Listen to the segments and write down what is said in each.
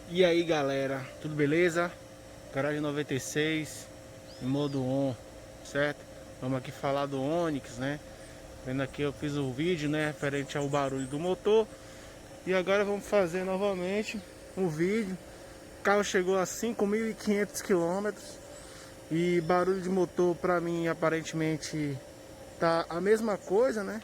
E aí galera, tudo beleza? Garagem 96 em modo on, certo? Vamos aqui falar do Onix, né? Vendo aqui eu fiz o vídeo, né, referente ao barulho do motor. E agora vamos fazer novamente um vídeo. O carro chegou a 5.500 quilômetros e barulho de motor pra mim aparentemente tá a mesma coisa, né?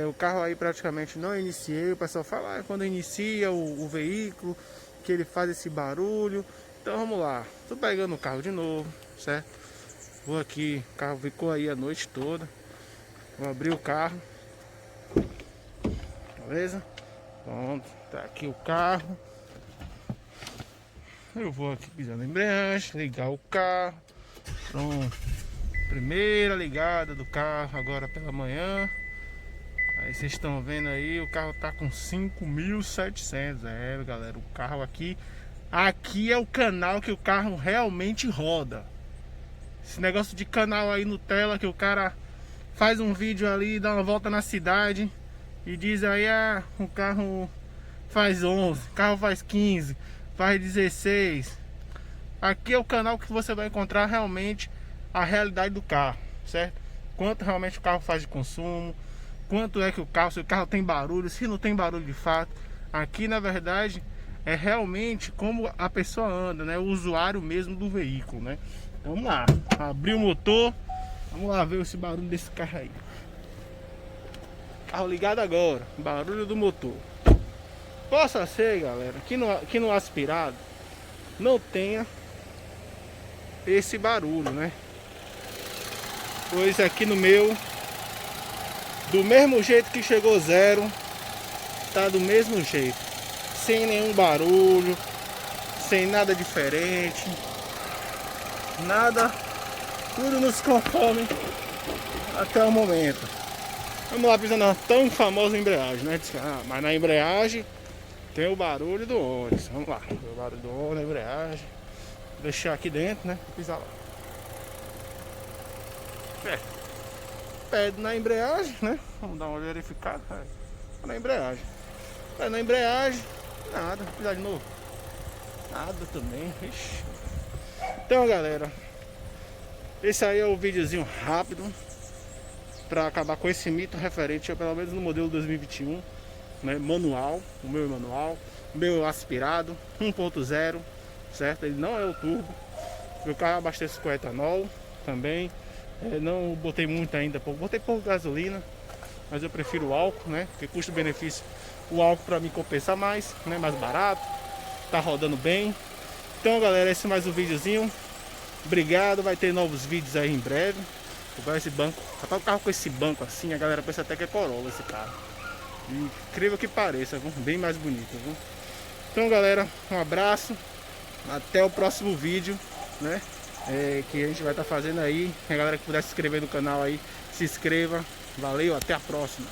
O carro aí praticamente não iniciei. O pessoal fala quando inicia o veículo que ele faz esse barulho. Então vamos lá, tô pegando o carro de novo, certo? Vou aqui, o carro ficou aí a noite toda. Vou abrir o carro, beleza? Pronto, tá aqui o carro. Eu vou aqui pisando na embreagem, ligar o carro. Pronto, primeira ligada do carro agora pela manhã. Aí vocês estão vendo aí, o carro tá com 5.700. Galera, o carro aqui é o canal que o carro realmente roda. Esse negócio de canal aí no tela que o cara faz um vídeo ali, dá uma volta na cidade e diz aí, o carro faz 11, o carro faz 15, faz 16. Aqui é o canal que você vai encontrar realmente a realidade do carro, certo? Quanto realmente o carro faz de consumo, quanto é que o carro, se o carro tem barulho, se não tem barulho de fato. Aqui na verdade é realmente como a pessoa anda, né? O usuário mesmo do veículo, né? Então, vamos lá, abrir o motor, vamos lá ver esse barulho desse carro aí. Carro ligado agora, barulho do motor. Possa ser, galera, que no aspirado não tenha esse barulho, né? Pois aqui no meu, do mesmo jeito que chegou zero, tá do mesmo jeito, sem nenhum barulho, sem nada diferente, nada, tudo nos conforme até o momento. Vamos lá, pisando na tão famosa embreagem, né? Mas na embreagem tem o barulho do Onix. Vamos lá, o barulho do Onix na embreagem. Vou deixar aqui dentro, né? Vou pisar lá. Pede na embreagem, né? Vamos dar uma verificada. Na embreagem. Na embreagem, nada. Vou pisar de novo. Nada também. Ixi. Então, galera, esse aí é o videozinho rápido para acabar com esse mito referente, pelo menos no modelo 2021, né? Manual, o meu é manual, o meu é aspirado 1.0, certo? Ele não é o turbo. Meu carro abastece com etanol também. Não botei muito ainda, botei pouco gasolina, mas eu prefiro o álcool, né? Porque custo-benefício, o álcool para mim compensa mais, né? Mais barato, tá rodando bem. Então, galera, esse é mais um videozinho. Obrigado, vai ter novos vídeos aí em breve. Vou esse banco, rapaz, o carro com esse banco assim, a galera pensa até que é Corolla esse carro. Incrível que pareça, viu? Bem mais bonito, viu? Então, galera, um abraço, até o próximo vídeo, né? Que a gente vai estar fazendo aí. A galera que puder se inscrever no canal aí, se inscreva. Valeu, até a próxima.